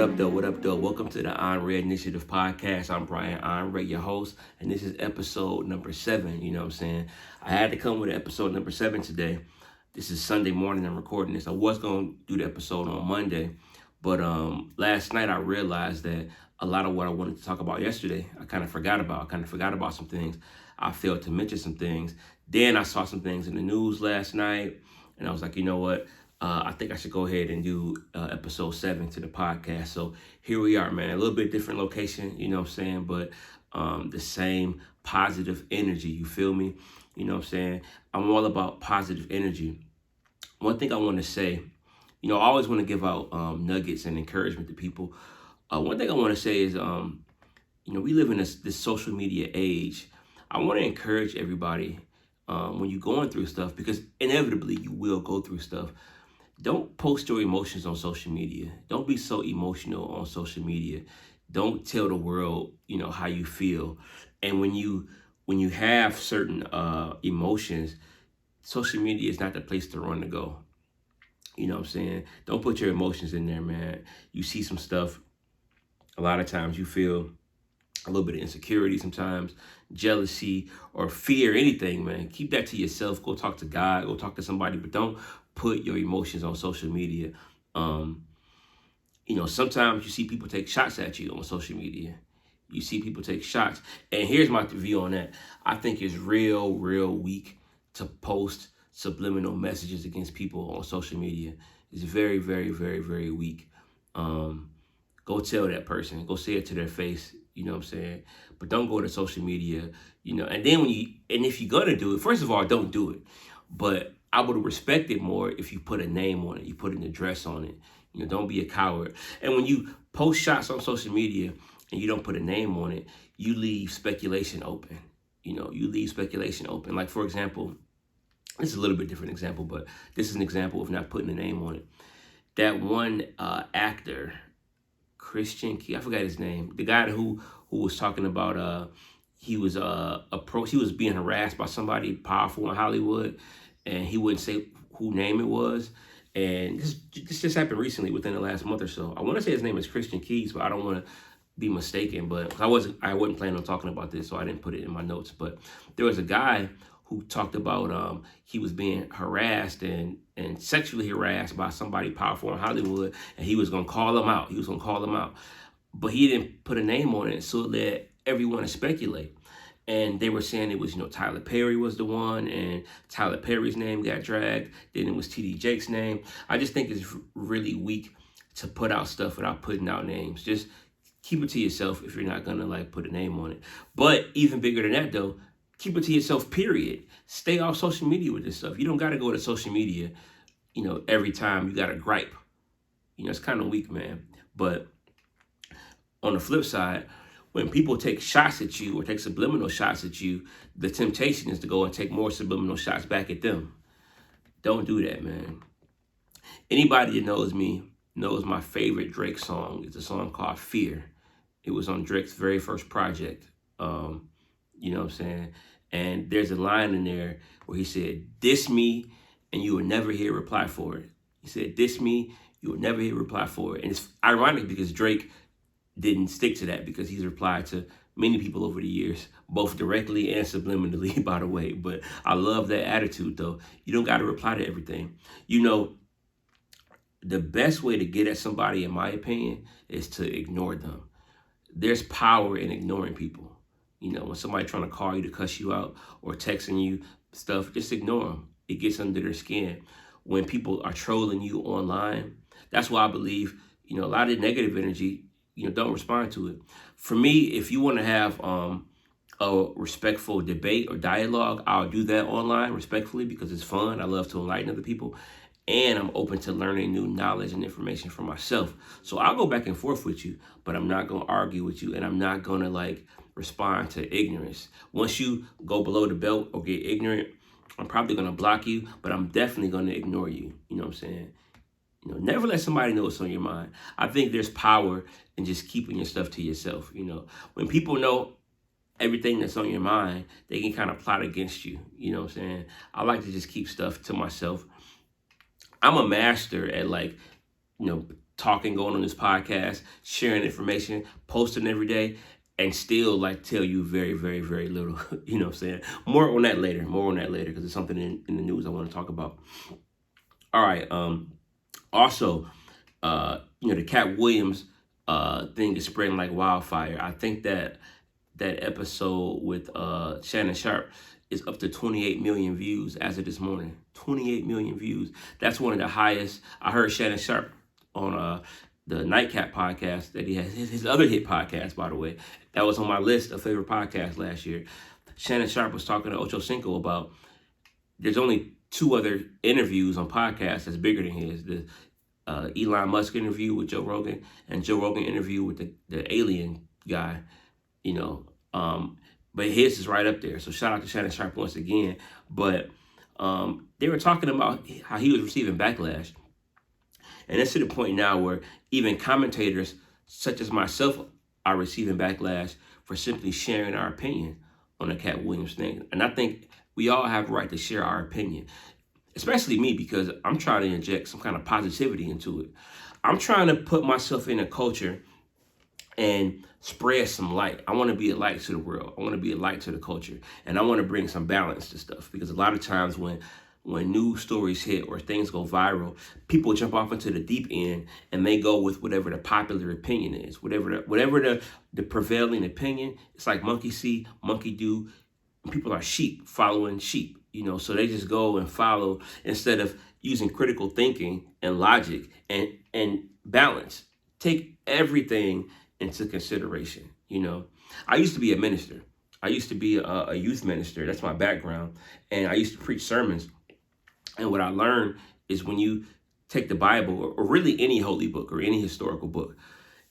up, though? What up, though? Welcome to the Onrea Initiative Podcast. I'm Brian Onrea, your host, and this is episode number 7. You know what I'm saying? I had to come with episode number 7 today. This is Sunday morning. I'm recording this. I was going to do the episode on Monday, but last night I realized that a lot of what I wanted to talk about yesterday, I kind of forgot about. I kind of forgot about some things. I failed to mention some things. Then I saw some things in the news last night, and I was like, you know what? I think I should go ahead and do episode 7 to the podcast. So here we are, man. A little bit different location, you know what I'm saying? But the same positive energy, you feel me? You know what I'm saying? I'm all about positive energy. One thing I want to say, I always want to give out nuggets and encouragement to people. One thing I want to say is, we live in this social media age. I want to encourage everybody when you're going through stuff, because inevitably you will go through stuff. Don't post your emotions on social media. Don't be so emotional on social media. Don't tell the world, how you feel. And when you have certain emotions, social media is not the place to run to go. You know what I'm saying? Don't put your emotions in there, man. You see some stuff. A lot of times you feel a little bit of insecurity sometimes, jealousy or fear, anything, man. Keep that to yourself. Go talk to God. Go talk to somebody, but don't put your emotions on social media. Sometimes you see people take shots at you on social media. You see people take shots. And here's my view on that. I think it's real weak to post subliminal messages against people on social media. It's very, very weak. Go tell that person. Go say it to their face. You know what I'm saying? But don't go to social media, and then if you're going to do it, first of all, don't do it. But I would respect it more if you put a name on it, you put an address on it. Don't be a coward. And when you post shots on social media and you don't put a name on it, you leave speculation open. You leave speculation open. Like, for example, this is a little bit different example, but this is an example of not putting a name on it. That one actor, Christian Key, I forgot his name. The guy who was talking about he was being harassed by somebody powerful in Hollywood, and he wouldn't say who name it was. And this just happened recently within the last month or so. I want to say his name is Christian Keys, but I don't want to be mistaken. But I wasn't planning on talking about this, so I didn't put it in my notes. But there was a guy who talked about he was being harassed and sexually harassed by somebody powerful in Hollywood, and he was gonna call him out. But he didn't put a name on it, so it led everyone to speculate. And they were saying it was, Tyler Perry was the one, and Tyler Perry's name got dragged. Then it was TD Jake's name. I just think it's really weak to put out stuff without putting out names. Just keep it to yourself if you're not gonna put a name on it. But even bigger than that, though, keep it to yourself, period. Stay off social media with this stuff. You don't got to go to social media, every time you got a gripe. It's kind of weak, man. But on the flip side, when people take shots at you or take subliminal shots at you, the temptation is to go and take more subliminal shots back at them. Don't do that, man. Anybody that knows me knows my favorite Drake song is a song called Fear. It was on Drake's very first project. You know what I'm saying? And there's a line in there where he said, "Diss me and you will never hear a reply for it." He said, "Diss me, you will never hear a reply for it." And it's ironic because Drake didn't stick to that, because he's replied to many people over the years, both directly and subliminally, by the way. But I love that attitude, though. You don't got to reply to everything. The best way to get at somebody, in my opinion, is to ignore them. There's power in ignoring people. When somebody trying to call you to cuss you out or texting you stuff, just ignore them. It gets under their skin. When people are trolling you online, that's why I believe, a lot of negative energy, don't respond to it. For me, if you want to have a respectful debate or dialogue, I'll do that online respectfully because it's fun. I love to enlighten other people. And I'm open to learning new knowledge and information for myself. So I'll go back and forth with you, but I'm not going to argue with you, and I'm not going to respond to ignorance. Once you go below the belt or get ignorant, I'm probably going to block you, but I'm definitely going to ignore you. You know what I'm saying? Never let somebody know what's on your mind. I think there's power in just keeping your stuff to yourself. When people know everything that's on your mind, they can kind of plot against you. You know what I'm saying? I like to just keep stuff to myself. I'm a master at talking, going on this podcast, sharing information, posting every day, and still like tell you very, very, very little. You know what I'm saying? More on that later, because it's something in the news I want to talk about. All right. Also, the Katt Williams thing is spreading like wildfire. I think that episode with Shannon Sharpe is up to 28 million views as of this morning. 28 million views. That's one of the highest. I heard Shannon Sharpe on the Nightcap podcast that he has, his other hit podcast, by the way. That was on my list of favorite podcasts last year. Shannon Sharpe was talking to Ocho Cinco about there's only 2 other interviews on podcasts that's bigger than his. The Elon Musk interview with Joe Rogan and Joe Rogan interview with the alien guy, but his is right up there. So shout out to Shannon Sharpe once again. But they were talking about how he was receiving backlash. And it's to the point now where even commentators such as myself are receiving backlash for simply sharing our opinion on the Katt Williams thing. And I think we all have a right to share our opinion, especially me, because I'm trying to inject some kind of positivity into it. I'm trying to put myself in a culture and spread some light. I want to be a light to the world. I want to be a light to the culture. And I want to bring some balance to stuff, because a lot of times when news stories hit or things go viral, people jump off into the deep end and they go with whatever the popular opinion is, whatever the prevailing opinion. It's like monkey see, monkey do. People are sheep following sheep, so they just go and follow instead of using critical thinking and logic and balance. Take everything into consideration. I used to be a minister. I used to be a youth minister. That's my background. And I used to preach sermons. And what I learned is when you take the Bible or really any holy book or any historical book,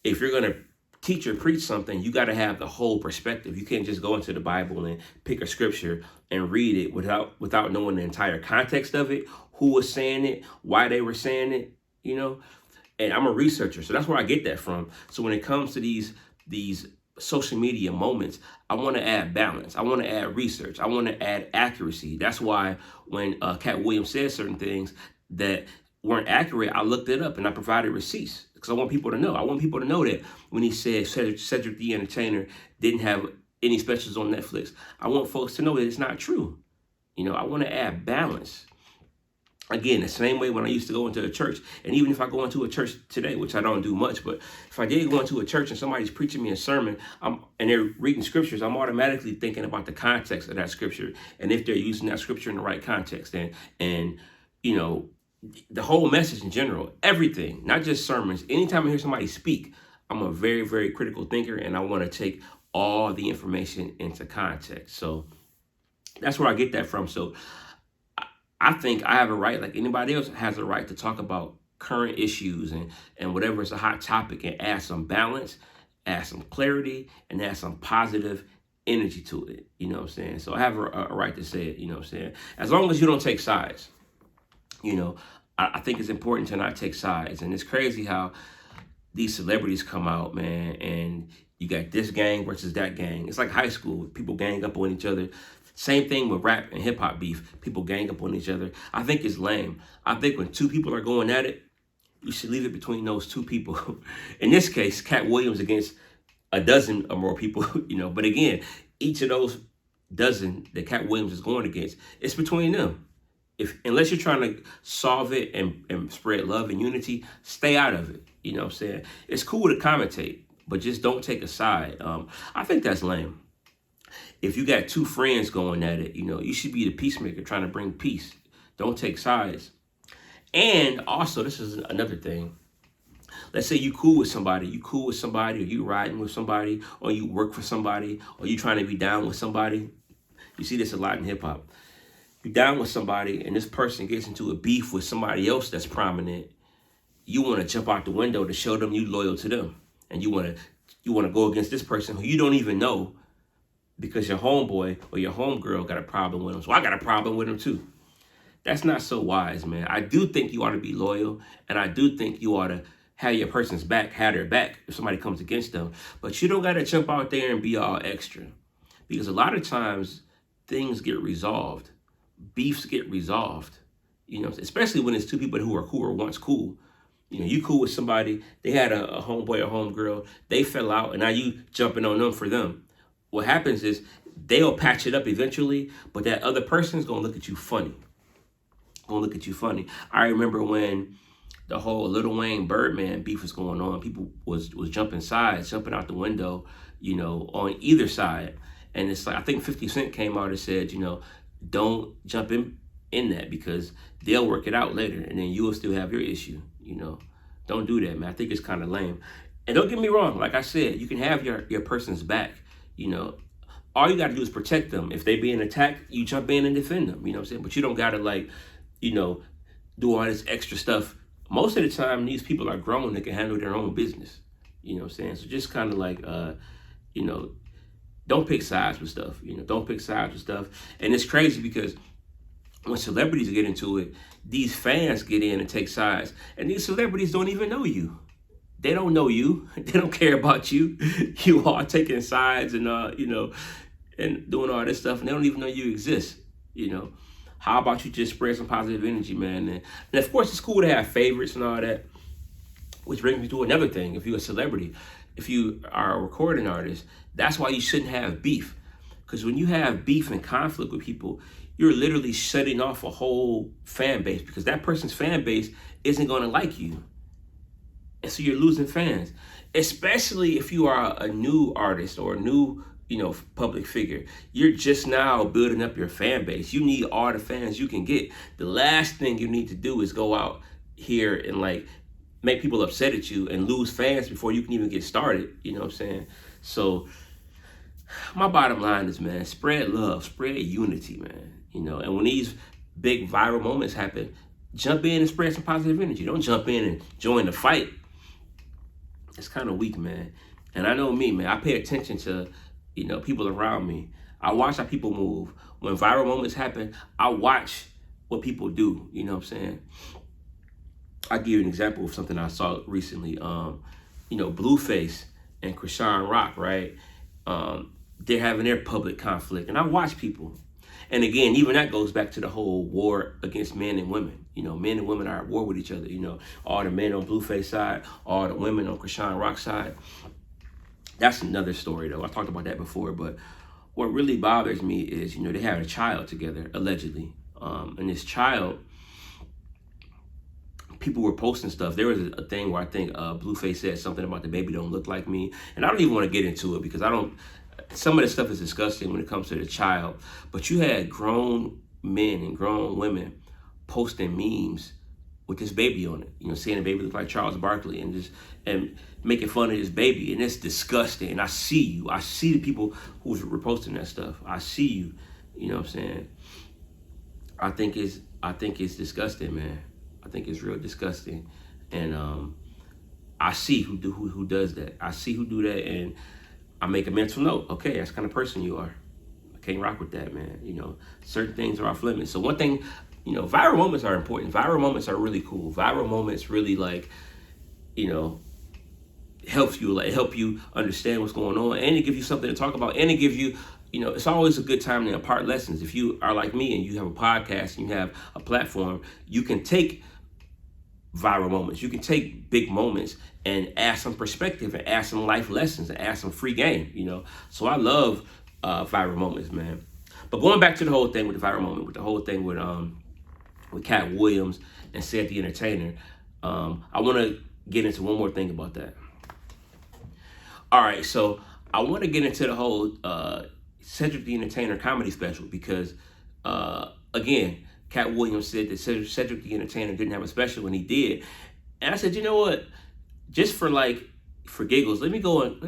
if you're going to teach or preach something, you got to have the whole perspective. You can't just go into the Bible and pick a scripture and read it without knowing the entire context of it, who was saying it, why they were saying it, And I'm a researcher, so that's where I get that from. So when it comes to these social media moments, I want to add balance. I want to add research. I want to add accuracy. That's why when Katt Williams said certain things that weren't accurate, I looked it up and I provided receipts, because I want people to know. I want people to know that when he said Cedric the Entertainer didn't have any specials on Netflix, I want folks to know that it's not true. I want to add balance. Again, the same way when I used to go into a church, and even if I go into a church today, which I don't do much, but if I did go into a church and somebody's preaching me a sermon and they're reading scriptures, I'm automatically thinking about the context of that scripture and if they're using that scripture in the right context and the whole message in general, everything, not just sermons. Anytime I hear somebody speak, I'm a very, very critical thinker, and I want to take all the information into context. So that's where I get that from. So I think I have a right, like anybody else has a right, to talk about current issues and whatever is a hot topic, and add some balance, add some clarity, and add some positive energy to it. You know what I'm saying? So I have a right to say it, you know what I'm saying? As long as you don't take sides. I think it's important to not take sides. And it's crazy how these celebrities come out, man, and you got this gang versus that gang. It's like high school. People gang up on each other. Same thing with rap and hip hop beef. People gang up on each other. I think it's lame. I think when 2 people are going at it, you should leave it between those 2 people. In this case, Katt Williams against a dozen or more people, But again, each of those dozen that Katt Williams is going against, it's between them. Unless you're trying to solve it and spread love and unity, stay out of it. You know what I'm saying? It's cool to commentate, but just don't take a side. I think that's lame. If you got 2 friends going at it, you should be the peacemaker trying to bring peace. Don't take sides. And also, this is another thing. Let's say you cool with somebody, or you riding with somebody, or you work for somebody, or you trying to be down with somebody. You see this a lot in hip hop. You're down with somebody and this person gets into a beef with somebody else that's prominent. You want to jump out the window to show them you loyal to them. And you want to go against this person who you don't even know, because your homeboy or your homegirl got a problem with him. So I got a problem with him too. That's not so wise, man. I do think you ought to be loyal, and I do think you ought to have your person's back, have their back if somebody comes against them. But you don't got to jump out there and be all extra, because a lot of times things get resolved. Beefs get resolved, especially when it's 2 people who were once cool. You know, you cool with somebody, they had a homeboy or homegirl, they fell out, and now you jumping on them for them. What happens is they'll patch it up eventually, but that other person's gonna look at you funny. I remember when the whole Lil Wayne Birdman beef was going on, people was jumping sides, jumping out the window, you know, on either side. And it's like, I think 50 Cent came out and said, you know, don't jump in that, because they'll work it out later and then you will still have your issue. You know, don't do that, man. I think it's kind of lame. And don't get me wrong, like I said, you can have your person's back. You know, all you got to do is protect them. If they being attacked, you jump in and defend them. You know what I'm saying? But you don't got to, like, you know, do all this extra stuff. Most of the time, these people are grown and can handle their own business. You know what I'm saying? So just kind of like, you know, don't pick sides with stuff. You know, don't pick sides with stuff. And it's crazy because when celebrities get into it, these fans get in and take sides. And these celebrities don't even know you. They don't know you. They don't care about you. You are taking sides and, you know, and doing all this stuff. And they don't even know you exist, you know. How about you just spread some positive energy, man? And of course, it's cool to have favorites and all that. Which brings me to another thing. If you're a celebrity, if you are a recording artist, that's why you shouldn't have beef. Because when you have beef and conflict with people, you're literally shutting off a whole fan base, because that person's fan base isn't going to like you. And so you're losing fans, especially if you are a new artist or a new, you know, public figure. You're just now building up your fan base. You need all the fans you can get. The last thing you need to do is go out here and like make people upset at you and lose fans before you can even get started. You know what I'm saying? So my bottom line is, man, spread love, spread unity, man. You know, and when these big viral moments happen, jump in and spread some positive energy. Don't jump in and join the fight. It's kind of weak, man. And I know me, man, I pay attention to, you know, people around me. I watch how people move. When viral moments happen, I watch what people do. You know what I'm saying? I'll give you an example of something I saw recently. You know, Blueface and Krishan Rock, right? They're having their public conflict. And I watch people. And again, even that goes back to the whole war against men and women. You know, men and women are at war with each other. You know, all the men on Blueface side, all the women on Krishan Rock side. That's another story, though. I talked about that before. But what really bothers me is, you know, they had a child together, allegedly. And this child, people were posting stuff. There was a thing where I think Blueface said something about the baby don't look like me. And I don't even want to get into it because some of this stuff is disgusting when it comes to the child. But you had grown men and grown women posting memes with this baby on it, you know, saying the baby looked like Charles Barkley and making fun of this baby, and it's disgusting. And I see you. I see the people who's reposting that stuff. I see you. You know what I'm saying? I think it's disgusting, man. I think it's real disgusting, and I see who does that. I see who do that, and I make a mental note. Okay, that's the kind of person you are. I can't rock with that, man. You know, certain things are off limits. So one thing, you know, viral moments are important. Viral moments are really cool. Viral moments really, like, you know, help you understand what's going on, and it gives you something to talk about, and it gives you, you know, it's always a good time to impart lessons. If you are like me and you have a podcast and you have a platform, you can take viral moments. You can take big moments and add some perspective and add some life lessons and add some free game, you know. So I love viral moments, man. But going back to the whole thing with the viral moment, with the whole thing with Katt Williams and Cedric the Entertainer, I want to get into one more thing about that. All right, so I want to get into the whole Cedric the Entertainer comedy special because, again, Katt Williams said that Cedric the Entertainer didn't have a special when he did. And I said, you know what? Just for giggles, let me go and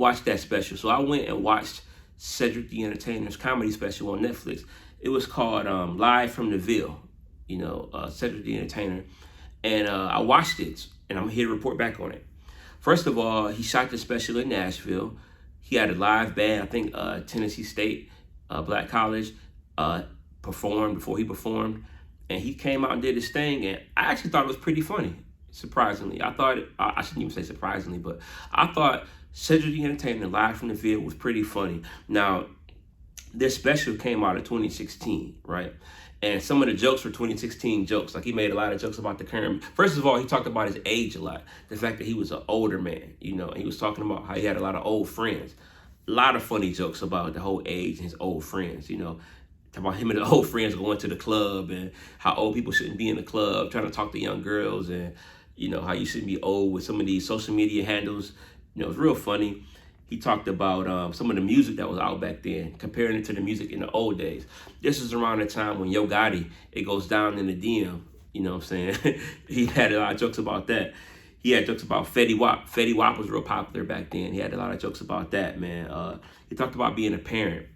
watch that special. So I went and watched Cedric the Entertainer's comedy special on Netflix. It was called Live from the Ville, you know, Cedric the Entertainer. And I watched it, and I'm here to report back on it. First of all, he shot the special in Nashville. He had a live band, I think Tennessee State Black College performed before he performed. And he came out and did his thing, and I actually thought it was pretty funny, surprisingly. I shouldn't even say surprisingly, but I thought Cedric the Entertainer Live from the Ville was pretty funny. Now, this special came out in 2016, right? And some of the jokes were 2016 jokes. Like, he made a lot of jokes about the current. First of all, he talked about his age a lot. The fact that he was an older man, you know, and he was talking about how he had a lot of old friends. A lot of funny jokes about the whole age and his old friends, you know. About him and the old friends going to the club and how old people shouldn't be in the club, trying to talk to young girls, and, you know, how you shouldn't be old with some of these social media handles. You know, it's real funny. He talked about some of the music that was out back then, comparing it to the music in the old days. This is around the time when Yo Gotti, it goes down in the DM, you know what I'm saying? He had a lot of jokes about that. He had jokes about Fetty Wap. Fetty Wap was real popular back then. He had a lot of jokes about that, man. He talked about being a parent.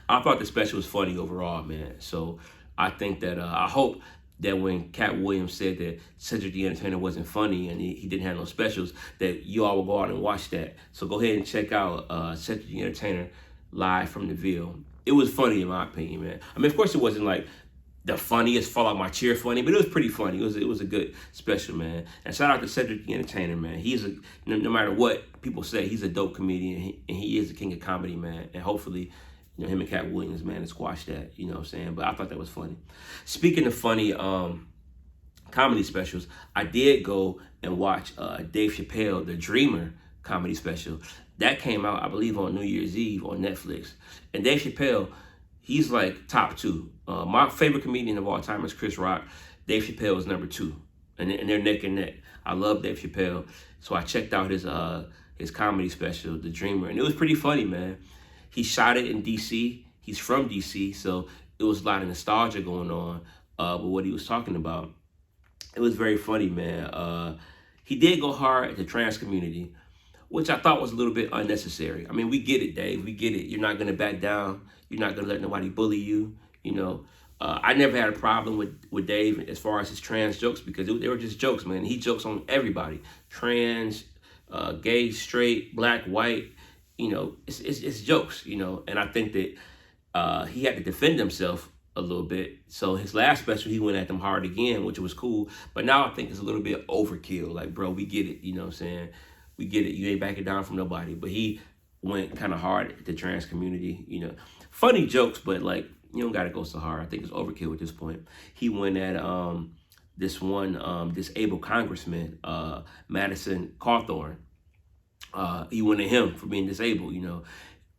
I thought the special was funny overall, man. So I think that, I hope that when Katt Williams said that Cedric the Entertainer wasn't funny and he didn't have no specials, that you all will go out and watch that. So go ahead and check out Cedric the Entertainer live from the Ville. It was funny in my opinion, man. I mean, of course it wasn't like the funniest fall out my chair funny, but it was pretty funny. It was a good special, man. And shout out to Cedric the Entertainer, man. He's no matter what people say, he's a dope comedian, and he is the king of comedy, man. And hopefully, you know, him and Katt Williams, man, to squash that, you know what I'm saying? But I thought that was funny. Speaking of funny comedy specials, I did go and watch Dave Chapelle, The Dreamer comedy special. That came out, I believe, on New Year's Eve on Netflix. And Dave Chapelle, he's like top two. My favorite comedian of all time is Chris Rock. Dave Chapelle is number two. And they're neck and neck. I love Dave Chapelle. So I checked out his comedy special, The Dreamer. And it was pretty funny, man. He shot it in D.C. He's from D.C., so it was a lot of nostalgia going on with what he was talking about. It was very funny, man. He did go hard at the trans community, which I thought was a little bit unnecessary. I mean, we get it, Dave. We get it. You're not going to back down. You're not going to let nobody bully you, you know. I never had a problem with Dave as far as his trans jokes, because they were just jokes, man. He jokes on everybody. Trans, gay, straight, black, white. You know, it's jokes, you know, and I think that he had to defend himself a little bit. So his last special, he went at them hard again, which was cool. But now I think it's a little bit overkill. Like, bro, we get it, you know what I'm saying? We get it. You ain't backing down from nobody. But he went kind of hard at the trans community, you know. Funny jokes, but, like, you don't got to go so hard. I think it's overkill at this point. He went at this one disabled congressman, Madison Cawthorn. He went at him for being disabled, you know.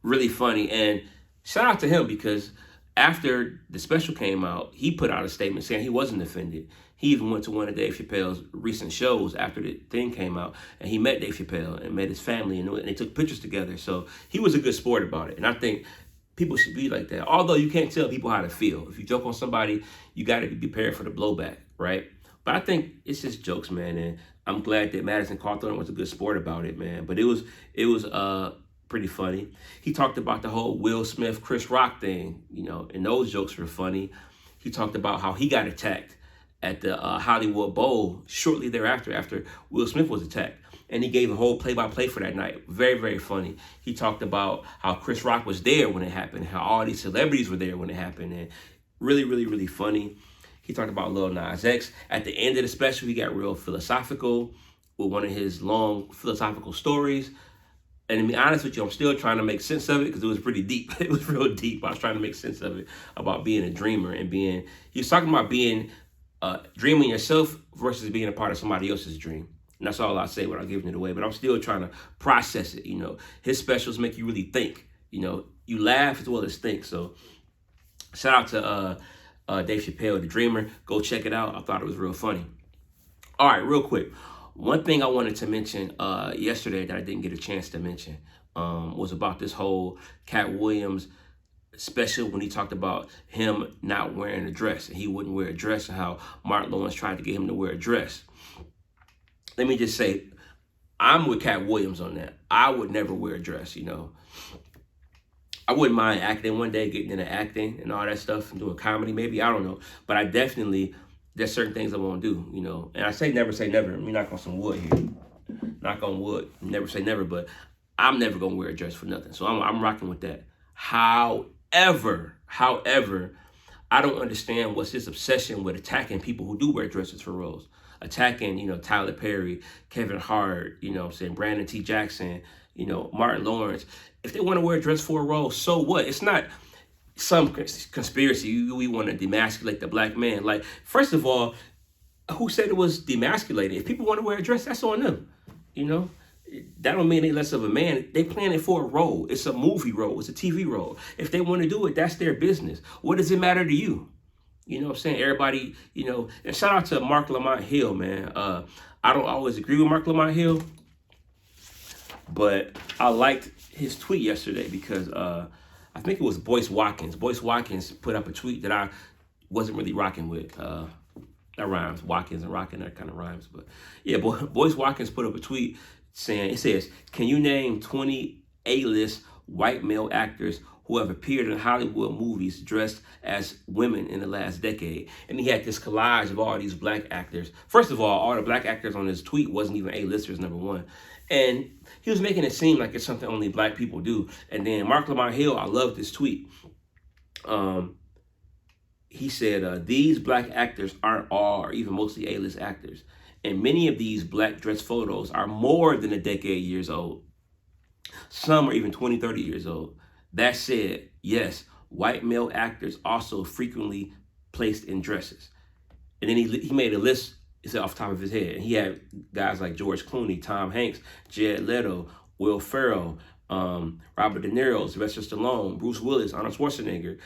Really funny. And shout out to him, because after the special came out, he put out a statement saying he wasn't offended. He even went to one of Dave Chappelle's recent shows after the thing came out, and he met Dave Chappelle and met his family, and they took pictures together. So he was a good sport about it. And I think people should be like that. Although you can't tell people how to feel. If you joke on somebody, you got to be prepared for the blowback, right? But I think it's just jokes, man. And I'm glad that Madison Cawthorn was a good sport about it, man. But it was pretty funny. He talked about the whole Will Smith, Chris Rock thing, you know, and those jokes were funny. He talked about how he got attacked at the Hollywood Bowl shortly thereafter, after Will Smith was attacked. And he gave a whole play-by-play for that night. Very, very funny. He talked about how Chris Rock was there when it happened, how all these celebrities were there when it happened, and really, really, really funny. He talked about Lil Nas X. At the end of the special, he got real philosophical with one of his long philosophical stories. And to be honest with you, I'm still trying to make sense of it, because it was pretty deep. It was real deep. I was trying to make sense of it, about being a dreamer and he was talking about being dreaming yourself versus being a part of somebody else's dream. And that's all I say without giving it away. But I'm still trying to process it, you know. His specials make you really think, you know. You laugh as well as think. So shout out to Dave Chapelle, The Dreamer. Go check it out. I thought it was real funny. All right, real quick. One thing I wanted to mention yesterday that I didn't get a chance to mention was about this whole Katt Williams special, when he talked about him not wearing a dress, and he wouldn't wear a dress, and how Mark Lawrence tried to get him to wear a dress. Let me just say, I'm with Katt Williams on that. I would never wear a dress, you know. I wouldn't mind acting one day, getting into acting and all that stuff, and doing comedy maybe, I don't know. But I definitely, there's certain things I won't do, you know. And I say never. Let me knock on some wood here. Knock on wood. Never say never, but I'm never going to wear a dress for nothing. So I'm rocking with that. However, I don't understand what's this obsession with attacking people who do wear dresses for roles. Attacking, you know, Tyler Perry, Kevin Hart, you know what I'm saying, Brandon T. Jackson, you know, Martin Lawrence. If they want to wear a dress for a role, so what? It's not some conspiracy, we want to demasculate the black man. Like, first of all, who said it was demasculated? If people want to wear a dress, that's on them. You know, that don't mean they less of a man. They plan it for a role. It's a movie role. It's a TV role. If they want to do it, that's their business. What does it matter to you? You know what I'm saying? Everybody, you know, and shout out to Mark Lamont Hill, man. I don't always agree with Mark Lamont Hill, but I liked his tweet yesterday because I think it was Boyce Watkins. Boyce Watkins put up a tweet that I wasn't really rocking with. That rhymes. Watkins and rocking, that kind of rhymes. But yeah, Boyce Watkins put up a tweet saying, it says, can you name 20 A-list white male actors who have appeared in Hollywood movies dressed as women in the last decade? And he had this collage of all these black actors. First of all the black actors on his tweet wasn't even A-listers, number one. And he was making it seem like it's something only black people do. And then Mark Lamont Hill, I love this tweet. He said, these black actors aren't all or even mostly A-list actors. And many of these black dress photos are more than a decade years old. Some are even 20, 30 years old. That said, yes, white male actors also frequently placed in dresses. And then he made a list, it's off the top of his head. And he had guys like George Clooney, Tom Hanks, Jared Leto, Will Ferrell, Robert De Niro, Sylvester Stallone, Bruce Willis, Arnold Schwarzenegger,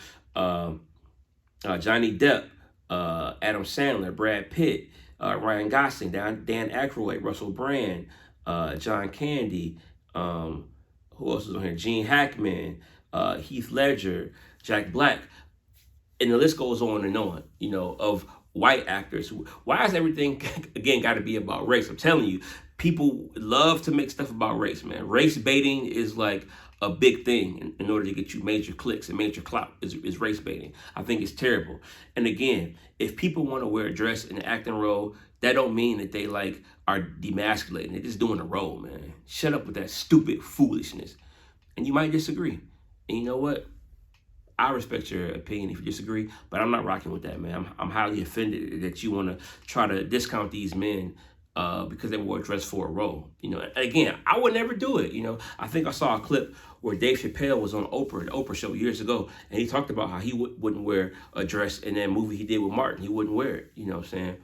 Johnny Depp, Adam Sandler, Brad Pitt, Ryan Gosling, Dan Aykroyd, Russell Brand, John Candy, who else is on here? Gene Hackman, Heath Ledger, Jack Black, and the list goes on and on, you know, of white actors. Why has everything, again, got to be about race? I'm telling you, people love to make stuff about race, man. Race baiting is like a big thing in order to get you major clicks and major clout is race baiting. I think it's terrible. And again, if people want to wear a dress and act in a role, that don't mean that they like are demasculating. They're just doing a role, man. Shut up with that stupid foolishness. And you might disagree. And you know what? I respect your opinion if you disagree, but I'm not rocking with that, man. I'm highly offended that you want to try to discount these men because they wore a dress for a role. You know, again, I would never do it. You know, I think I saw a clip where Dave Chapelle was on Oprah, the Oprah show years ago, and he talked about how he wouldn't wear a dress in that movie he did with Martin. He wouldn't wear it, you know what I'm saying?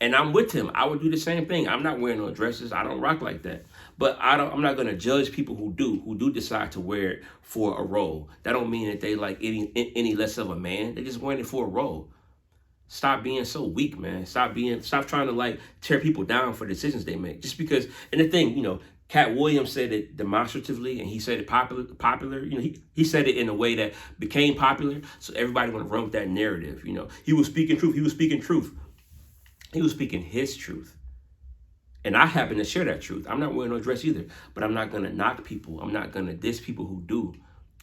And I'm with him. I would do the same thing. I'm not wearing no dresses. I don't rock like that. But I'm not going to judge people who do decide to wear it for a role. That don't mean that they like any less of a man. They're just wearing it for a role. Stop being so weak, man. Stop trying to like tear people down for decisions they make. Just because, and the thing, you know, Katt Williams said it demonstratively, and he said it popular. You know, he said it in a way that became popular, so everybody want to run with that narrative. You know, he was speaking truth. He was speaking truth. He was speaking his truth. And I happen to share that truth. I'm not wearing no dress either, but I'm not going to knock people. I'm not going to diss people who do.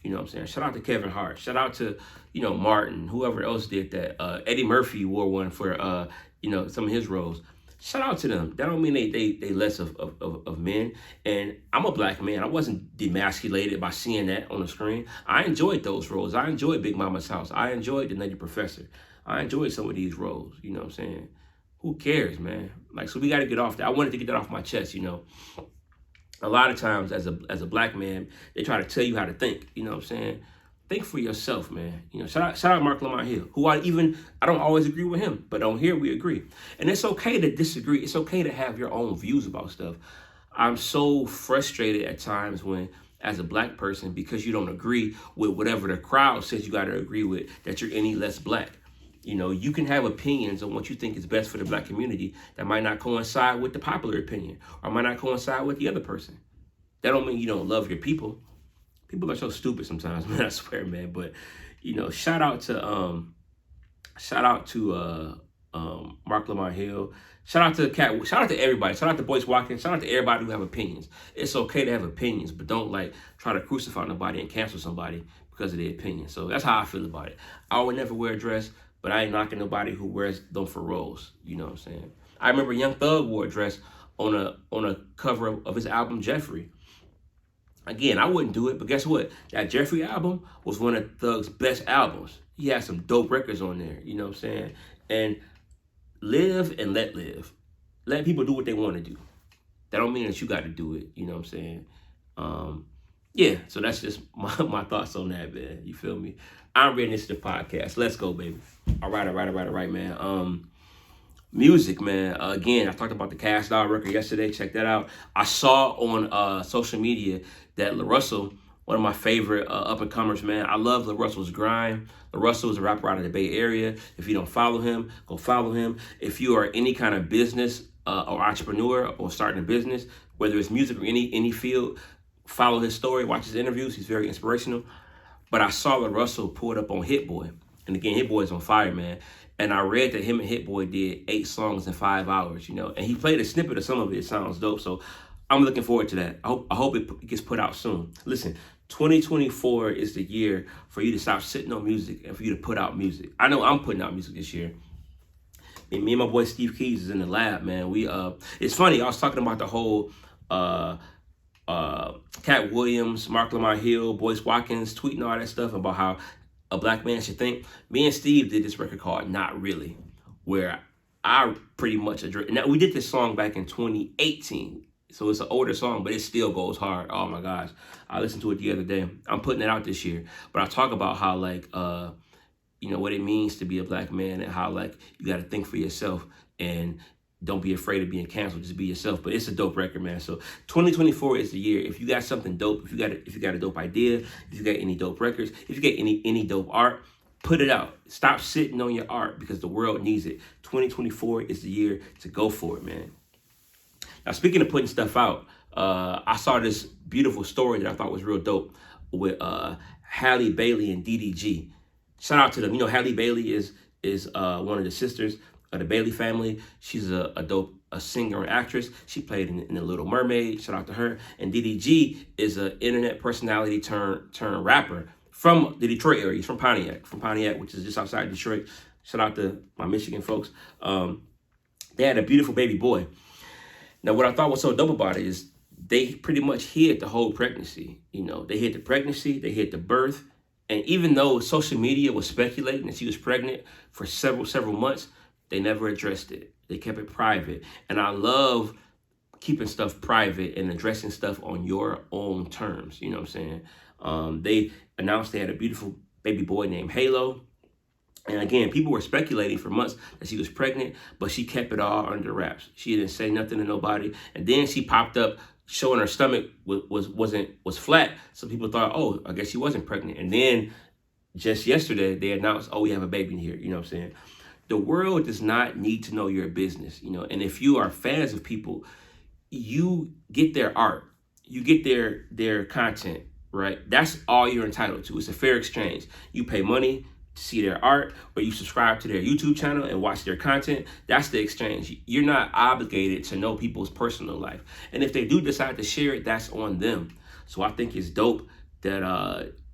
You know what I'm saying? Shout out to Kevin Hart. Shout out to, you know, Martin, whoever else did that. Eddie Murphy wore one for, you know, some of his roles. Shout out to them. That don't mean they less of men. And I'm a black man. I wasn't demasculated by seeing that on the screen. I enjoyed those roles. I enjoyed Big Mama's House. I enjoyed The Nutty Professor. I enjoyed some of these roles. You know what I'm saying? Who cares, man? Like, so we got to get off that. I wanted to get that off my chest, you know. A lot of times as a black man, they try to tell you how to think, you know what I'm saying? Think for yourself, man. You know, shout out Mark Lamont Hill, who I don't always agree with him, but on here we agree. And it's okay to disagree. It's okay to have your own views about stuff. I'm so frustrated at times when, as a black person, because you don't agree with whatever the crowd says you got to agree with, that you're any less black. You know, you can have opinions on what you think is best for the black community that might not coincide with the popular opinion or might not coincide with the other person. That don't mean you don't love your people. People are so stupid sometimes, man, I swear, man. But, you know, shout out to Mark Lamont Hill. Shout out to Katt. Shout out to everybody. Shout out to Boyce Watkins. Shout out to everybody who have opinions. It's okay to have opinions, but don't like try to crucify nobody and cancel somebody because of their opinion. So that's how I feel about it. I would never wear a dress, but I ain't knocking nobody who wears them for roles. You know what I'm saying? I remember Young Thug wore a dress on a cover of his album Jeffrey. Again, I wouldn't do it, but guess what? That Jeffrey album was one of Thug's best albums. He had some dope records on there. You know what I'm saying? And live and let live. Let people do what they want to do. That don't mean that you got to do it. You know what I'm saying? yeah, so that's just my thoughts on that, man. You feel me? I'm ready to the podcast. Let's go, baby. All right, man. Music, man. Again, I talked about the Cash Doll record yesterday. Check that out. I saw on social media that LaRussell, one of my favorite up and comers, man. I love LaRussell's grind. LaRussell is a rapper out of the Bay Area. If you don't follow him, go follow him. If you are any kind of business or entrepreneur or starting a business, whether it's music or any field, follow his story, watch his interviews. He's very inspirational. But I saw LaRussell pull it up on Hit Boy. And again, Hit Boy is on fire, man. And I read that him and Hit Boy did 8 songs in 5 hours, you know. And he played a snippet of some of it. It sounds dope. So I'm looking forward to that. I hope it gets put out soon. Listen, 2024 is the year for you to stop sitting on music and for you to put out music. I know I'm putting out music this year. And me and my boy Steve Keys is in the lab, man. It's funny, I was talking about the whole Katt Williams, Mark Lamar Hill, Boyce Watkins tweeting all that stuff about how a black man should think. Me and Steve did this record called Not Really, where I pretty much address. Now, we did this song back in 2018, so it's an older song, but it still goes hard. Oh my gosh, I listened to it the other day. I'm putting it out this year, but I talk about how you know, what it means to be a black man and how you got to think for yourself and don't be afraid of being canceled. Just be yourself. But it's a dope record, man. So 2024 is the year. If you got something dope, if you got a dope idea, if you got any dope records, if you got any dope art, put it out. Stop sitting on your art because the world needs it. 2024 is the year to go for it, man. Now, speaking of putting stuff out, I saw this beautiful story that I thought was real dope with Halle Bailey and DDG. Shout out to them. You know, Halle Bailey is one of the sisters of the Bailey family. She's a dope singer and actress. She played in The Little Mermaid. Shout out to her. And DDG is an internet personality turned rapper from the Detroit area. He's from Pontiac, which is just outside Detroit. Shout out to my Michigan folks. They had a beautiful baby boy. Now, what I thought was so dope about it is they pretty much hid the whole pregnancy. You know, they hid the pregnancy, they hid the birth. And even though social media was speculating that she was pregnant for several months, they never addressed it. They kept it private. And I love keeping stuff private and addressing stuff on your own terms. You know what I'm saying? They announced they had a beautiful baby boy named Halo. And again, people were speculating for months that she was pregnant, but she kept it all under wraps. She didn't say nothing to nobody. And then she popped up showing her stomach was flat. So people thought, oh, I guess she wasn't pregnant. And then just yesterday, they announced, oh, we have a baby here. You know what I'm saying? The world does not need to know your business, you know. And if you are fans of people, you get their art, you get their content, right? That's all you're entitled to. It's a fair exchange. You pay money to see their art, or you subscribe to their YouTube channel and watch their content. That's the exchange. You're not obligated to know people's personal life. And if they do decide to share it, that's on them. So I think it's dope that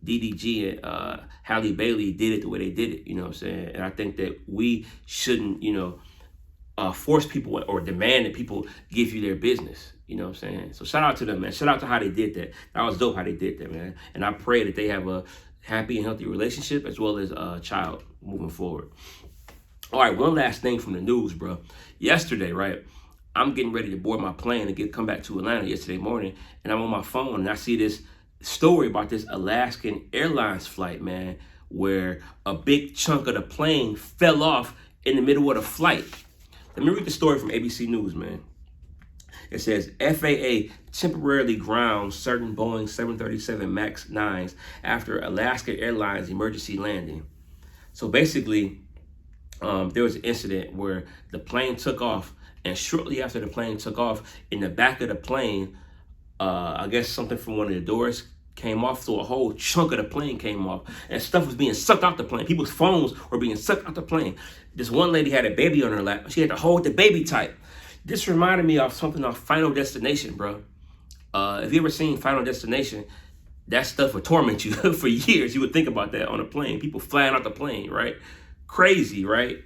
DDG and Halle Bailey did it the way they did it, you know what I'm saying? And I think that we shouldn't, you know, force people or demand that people give you their business, you know what I'm saying? So shout out to them, man. Shout out to how they did that. That was dope how they did that, man. And I pray that they have a happy and healthy relationship as well as a child moving forward. All right, one last thing from the news, bro. Yesterday, right, I'm getting ready to board my plane and come back to Atlanta yesterday morning, and I'm on my phone and I see this story about this Alaska Airlines flight, man, where a big chunk of the plane fell off in the middle of the flight. Let me read the story from ABC News, man. It says, FAA temporarily grounds certain Boeing 737 MAX 9s after Alaska Airlines emergency landing. So basically, there was an incident where the plane took off, and shortly after the plane took off, in the back of the plane, I guess something from one of the doors came off, so a whole chunk of the plane came off, and stuff was being sucked out the plane. People's phones were being sucked out the plane. This one lady had a baby on her lap. She had to hold the baby tight. This reminded me of something off Final Destination, bro. If you ever seen Final Destination, that stuff would torment you for years. You would think about that on a plane. People flying out the plane, right? Crazy, right?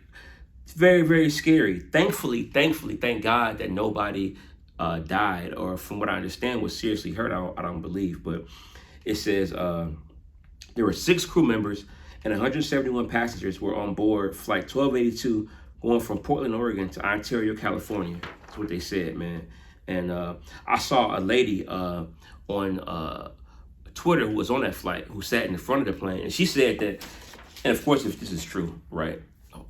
It's very, very scary. Thankfully, thank God that nobody died, or from what I understand was seriously hurt. I don't believe, but it says there were 6 crew members and 171 passengers were on board flight 1282 going from Portland, Oregon to Ontario, California. That's what they said, man. And I saw a lady on Twitter who was on that flight, who sat in the front of the plane, and she said that, and of course, if this is true, right?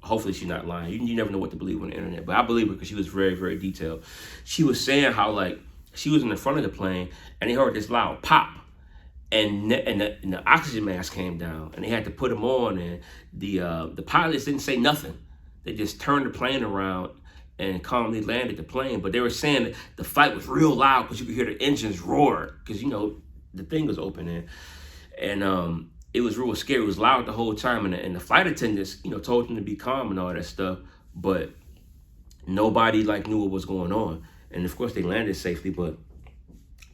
Hopefully she's not lying. You never know what to believe on the internet, but I believe her because she was very, very detailed. She was saying how, like, she was in the front of the plane and they heard this loud pop, and the oxygen mask came down, and they had to put them on, and the pilots didn't say nothing. They just turned the plane around and calmly landed the plane. But they were saying that the flight was real loud because you could hear the engines roar because, you know, the thing was open, and it was real scary. It was loud the whole time, and the flight attendants, you know, told them to be calm and all that stuff, but nobody like knew what was going on. And of course they landed safely, but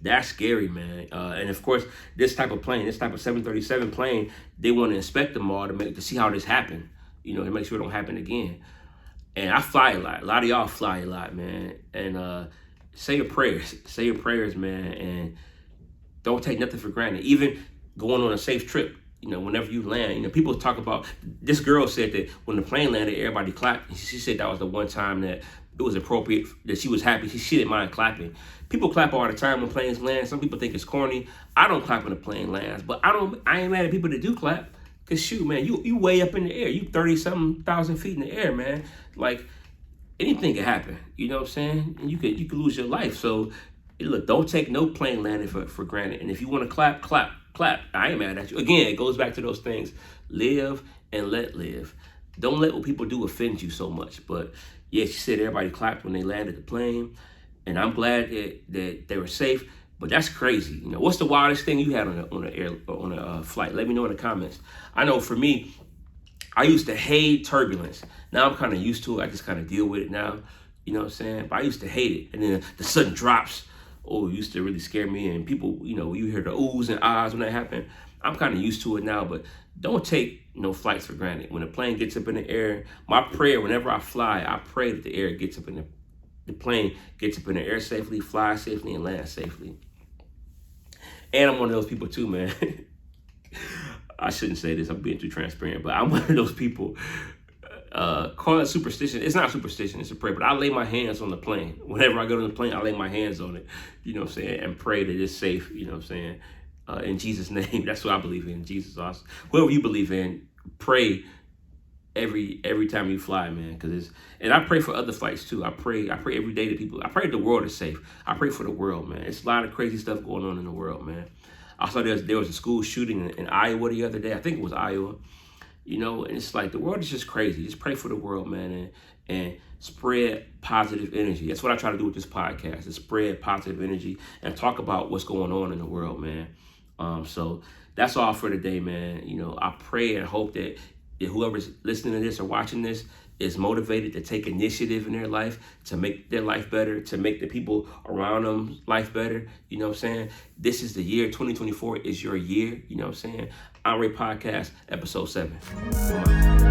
that's scary, man. And of course, this type of plane, this type of 737 plane, they want to inspect them all to see how this happened, you know, to make sure it don't happen again. And I fly a lot. A lot of y'all fly a lot, man. And say your prayers, man. And don't take nothing for granted. Even going on a safe trip, you know, whenever you land, you know, people talk about, this girl said that when the plane landed, everybody clapped. She said that was the one time that it was appropriate, that she was happy. She didn't mind clapping. People clap all the time when planes land. Some people think it's corny. I don't clap when the plane lands, but I ain't mad at people that do clap. Cause shoot, man, you way up in the air. You 30-something thousand feet in the air, man. Like, anything can happen. You know what I'm saying? And you could lose your life. So look, don't take no plane landing for granted. And if you want to clap, clap. I ain't mad at you. Again, it goes back to those things. Live and let live. Don't let what people do offend you so much. But yeah, she said everybody clapped when they landed the plane. And I'm glad that they were safe. But that's crazy. You know, what's the wildest thing you had on a flight? Let me know in the comments. I know for me, I used to hate turbulence. Now I'm kind of used to it. I just kind of deal with it now. You know what I'm saying? But I used to hate it. And then the sudden drops, it used to really scare me. And people, you know, you hear the oohs and ahs when that happened. I'm kind of used to it now, but don't take no flights for granted. When the plane gets up in the air, my prayer, whenever I fly, I pray that the plane gets up in the air safely, flies safely, and lands safely. And I'm one of those people too, man. I shouldn't say this, I'm being too transparent, but I'm one of those people, call it superstition. It's not superstition, it's a prayer, but I lay my hands on the plane. Whenever I go to the plane, I lay my hands on it, you know what I'm saying, and pray that it's safe, you know what I'm saying, in Jesus' name. That's what I believe in, Jesus. Whoever you believe in, pray every time you fly, man, and I pray for other flights too. I pray every day that people, I pray the world is safe. I pray for the world, man. It's a lot of crazy stuff going on in the world, man. I saw there was a school shooting in Iowa the other day. I think it was Iowa, you know, and it's like the world is just crazy. Just pray for the world, man, and spread positive energy. That's what I try to do with this podcast, is spread positive energy and talk about what's going on in the world, man. So that's all for today, man. You know, I pray and hope that whoever's listening to this or watching this is motivated to take initiative in their life, to make their life better, to make the people around them life better. You know what I'm saying? This is the year. 2024 is your year. You know what I'm saying? Onrea Podcast, episode 7.